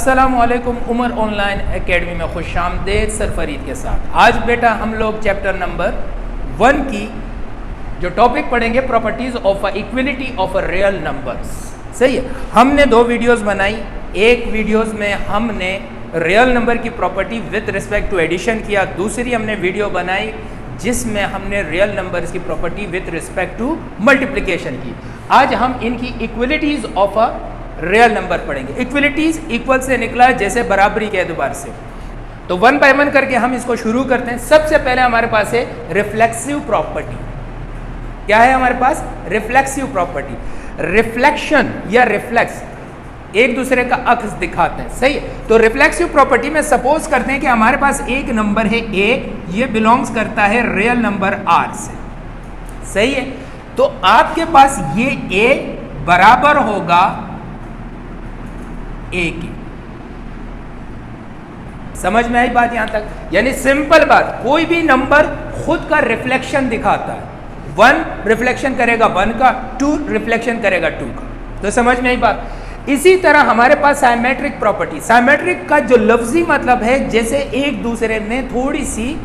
अस्सलामुअलैकुम। Umar online academy में खुश आमदेद सरफरीद के साथ। आज बेटा हम लोग चैप्टर नंबर 1 की जो टॉपिक पढ़ेंगे properties of equality of real numbers. सही है, हमने 2 वीडियोस बनाई। एक वीडियोस में हमने रियल नंबर की property with respect to addition किया, दूसरी हमने वीडियो बनाई जिसमें हमने रियल नंबर्स की property with respect to multiplication की। आज हम इनकी equalities of a real number पढ़ेंगे। इक्विलिटीज इक्वल से निकला है जैसे बराबरी के एतबार से, तो 1 बाय 1 करके हम इसको शुरू करते हैं। सबसे पहले हमारे पास है रिफ्लेक्सिव प्रॉपर्टी। क्या है हमारे पास? Reflexive property. रिफ्लेक्शन या रिफ्लेक्स एक दूसरे का अक्स दिखाते हैं। सही है, तो रिफ्लेक्सिव प्रॉपर्टी में सपोज करते हैं कि हमारे पास एक नंबर है a, ये बिलोंग्स करता है रियल नंबर r से। सही है, तो आपके पास ये a बराबर होगा a की। समझ में आई बात यहां तक? यानी सिंपल बात, कोई भी नंबर खुद का रिफ्लेक्शन दिखाता है। 1 रिफ्लेक्शन करेगा 1 का, 2 रिफ्लेक्शन करेगा 2 का। तो समझ में आई बात? इसी तरह हमारे पास साइमेट्रिक प्रॉपर्टी। साइमेट्रिक का जो लफ्जी मतलब है जैसे एक दूसरे में थोड़ी सी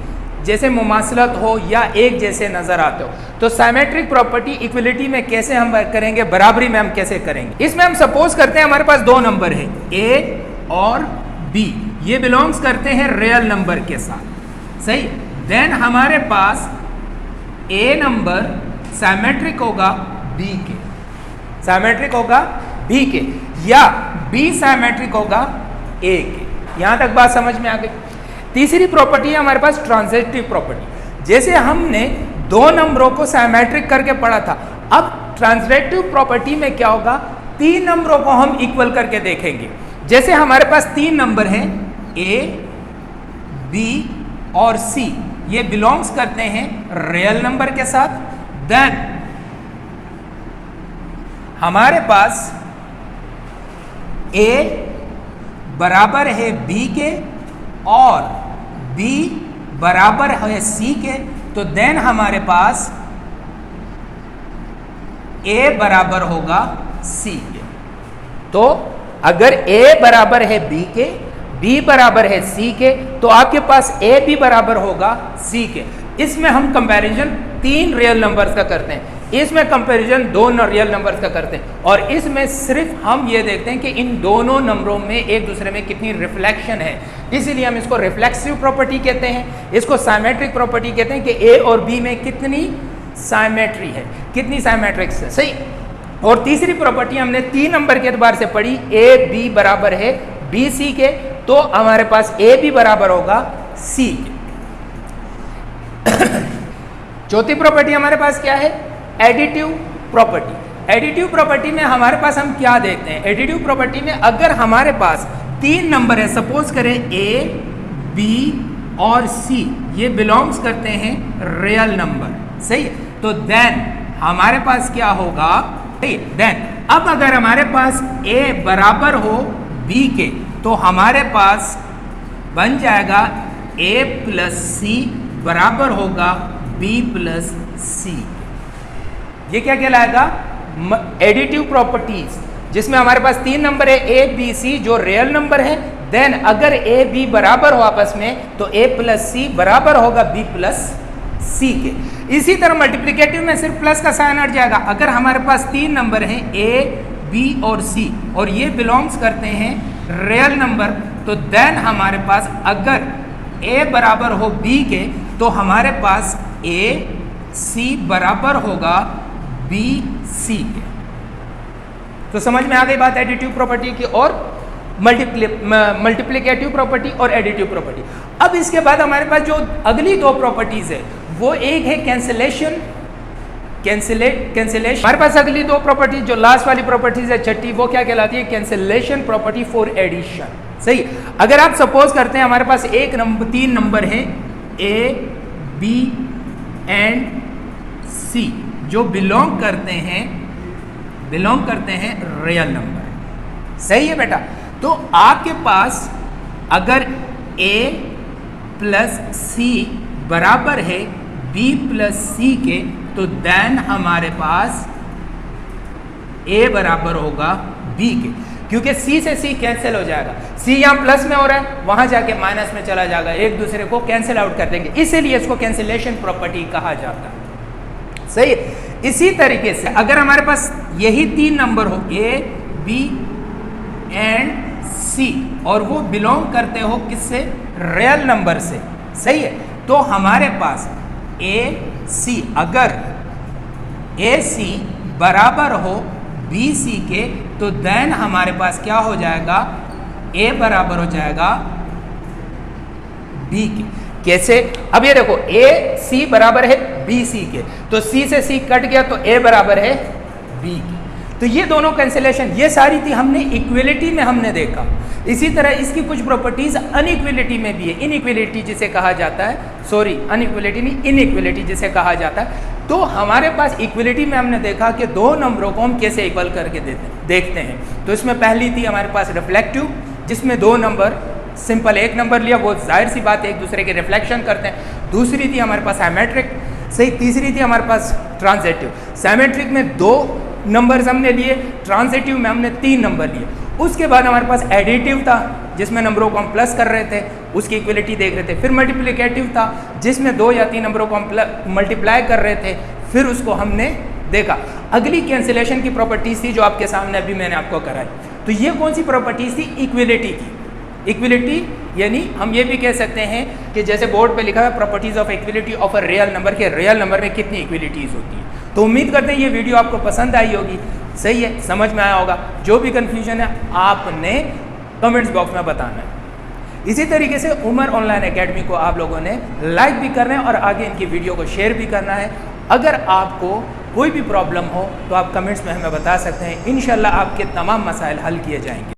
जैसे मुमासलत हो या एक जैसे नजर आते हो। तो साइमेट्रिक प्रॉपर्टी इक्विलिटी में कैसे हम करेंगे, बराबरी में हम कैसे करेंगे? इसमें हम सपोज करते हैं हमारे पास 2 नंबर है a और b, ये बिलोंग्स करते हैं रियल नंबर के साथ। सही, देन हमारे पास a नंबर साइमेट्रिक होगा b के, साइमेट्रिक होगा b के, या b साइमेट्रिक होगा a के। यहां तक बात समझ में आ गई? तीसरी प्रॉपर्टी है हमारे पास ट्रांजिटिव प्रॉपर्टी। जैसे हमने 2 नंबरों को साइमेट्रिक करके पढ़ा था, अब ट्रांजिटिव प्रॉपर्टी में क्या होगा, 3 नंबरों को हम इक्वल करके देखेंगे। जैसे हमारे पास 3 नंबर हैं a, b और c, ये बिलोंग्स करते हैं रियल नंबर के साथ। देन हमारे पास a बराबर है b के और b बराबर है c के, तो देन हमारे पास a बराबर होगा c के। तो अगर a बराबर है b के, b बराबर है c के, तो आपके पास a भी बराबर होगा c के। इसमें हम कंपैरिजन 3 रियल नंबर्स का करते हैं, इसमें कंपैरिजन 2 रियल नंबर्स का करते हैं, और इसमें सिर्फ हम ये देखते हैं कि इन दोनों नंबरों में एक दूसरे में कितनी रिफ्लेक्शन है। इसीलिए हम इसको रिफ्लेक्सिव प्रॉपर्टी कहते हैं, इसको साइमेट्रिक प्रॉपर्टी कहते हैं कि a और b में कितनी साइमेट्री है, कितनी साइमेट्रिक्स है। सही, और तीसरी प्रॉपर्टी हमने 3 नंबर के एतबार से पढ़ी, a b बराबर है b c के, तो हमारे पास a भी बराबर होगा c के। चौथी प्रॉपर्टी हमारे पास क्या है? Additive property. एडिटिव प्रॉपर्टी में हमारे पास हम क्या देखते हैं? एडिटिव प्रॉपर्टी में अगर हमारे पास 3 नंबर है, सपोज करें a, b और c, ये बिलोंग्स करते हैं रियल नंबर। सही है, तो देन हमारे पास क्या होगा? देन अब अगर हमारे पास a बराबर हो b के, तो हमारे पास बन जाएगा a प्लस c बराबर होगा b प्लस c। ये क्या कहलाएगा? एडिटिव प्रॉपर्टीज, जिसमें हमारे पास 3 नंबर है a b c जो रियल नंबर है। देन अगर a b बराबर हो आपस में, तो a प्लस c बराबर होगा b प्लस c के। इसी तरह मल्टीप्लिकेटिव में सिर्फ प्लस का साइन हट जाएगा। अगर हमारे पास 3 नंबर हैं a b और c, और ये बिलोंग्स करते हैं रियल नंबर, तो देन हमारे पास अगर a बराबर हो b के, तो हमारे पास a c बराबर होगा b c के। तो समझ में आ गई बात एडिटिव प्रॉपर्टी की और मल्टीप्लिकेटिव प्रॉपर्टी और एडिटिव प्रॉपर्टी। अब इसके बाद हमारे पास जो अगली 2 प्रॉपर्टीज है, वो एक है कैंसिलेशन। कैंसिलेशन हमारे पास अगली 2 प्रॉपर्टीज, जो लास्ट वाली प्रॉपर्टीज है छठी, वो क्या कहलाती है? Cancellation property for addition. सही, अगर आप सपोज करते हैं हमारे पास 3 नंबर है a b एंड c, जो बिलोंग करते हैं रियल नंबर। सही है बेटा? तो आपके पास अगर a प्लस c बराबर है b प्लस c के, तो देन हमारे पास a बराबर होगा b के। क्योंकि C से C कैंसिल हो जाएगा। सी यहाँ प्लस में हो रहा है, वहां जाके माइनस में चला जाएगा, एक दूसरे को कैंसिल आउट कर देंगे, इसीलिए इसको कैंसिलेशन प्रॉपर्टी कहा जाता है। सही है। इसी तरीके से अगर हमारे पास यही 3 नंबर हो ए बी एंड सी और वो बिलोंग करते हो किससे, रियल नंबर से, सही है, तो हमारे पास ए सी, अगर ए सी बराबर हो बी सी के, तो देन हमारे पास क्या हो जाएगा, ए बराबर हो जाएगा बी के। कैसे, अब ये देखो ए सी बराबर है बी सी के, तो सी से सी कट गया तो ए बराबर है बी के। तो ये दोनों कैंसिलेशन, ये सारी थी हमने इक्विलिटी में हमने देखा। इसी तरह इसकी कुछ प्रॉपर्टीज अनइक्विलिटी में भी है, इनइक्विलिटी जिसे कहा जाता है, सॉरी अनइक्विलिटी नहीं, इनइक्विलिटी जिसे कहा जाता है। तो हमारे पास इक्विलिटी में हमने देखा कि दो नंबरों को हम कैसे इक्वल करके देखते हैं। तो इसमें पहली थी हमारे पास रिफ्लेक्टिव, जिसमें दो नंबर, सिंपल एक नंबर लिया, वो जाहिर सी बात है एक दूसरे के रिफ्लेक्शन करते हैं। दूसरी थी हमारे पास सिमेट्रिक, सही। तीसरी थी हमारे पास ट्रांजिटिव। सिमेट्रिक में 2 नंबर्स हमने लिए, ट्रांजिटिव में हमने 3 नंबर लिए। उसके बाद हमारे पास एडिटिव था, जिसमें नंबरों को हम प्लस कर रहे थे, उसकी इक्वलिटी देख रहे थे। फिर मल्टीप्लिकेटिव था, जिसमें 2 या 3 नंबरों को हम मल्टीप्लाई कर रहे थे, फिर उसको हमने देखा। अगली कैंसिलेशन की प्रॉपर्टीज थी जो आपके सामने अभी मैंने आपको कराई। तो ये कौन सी प्रॉपर्टीज थी, इक्विलिटी की। इक्विलिटी यानी हम ये भी कह सकते हैं कि जैसे बोर्ड पे लिखा है properties of equality of a real number, के रियल नंबर में कितनी इक्विलिटीज होती है। तो उम्मीद करते हैं ये वीडियो आपको पसंद आई होगी, सही है, समझ में आया होगा। जो भी कन्फ्यूजन है आपने कमेंट्स बॉक्स में बताना है। इसी तरीके से उमर ऑनलाइन एकेडमी को आप लोगों ने लाइक भी करना है और आगे इनकी वीडियो को शेयर भी करना है। अगर आपको कोई भी प्रॉब्लम हो तो आप कमेंट्स में हमें बता सकते हैं, इंशाल्लाह आपके तमाम मसाइल हल किए जाएंगे।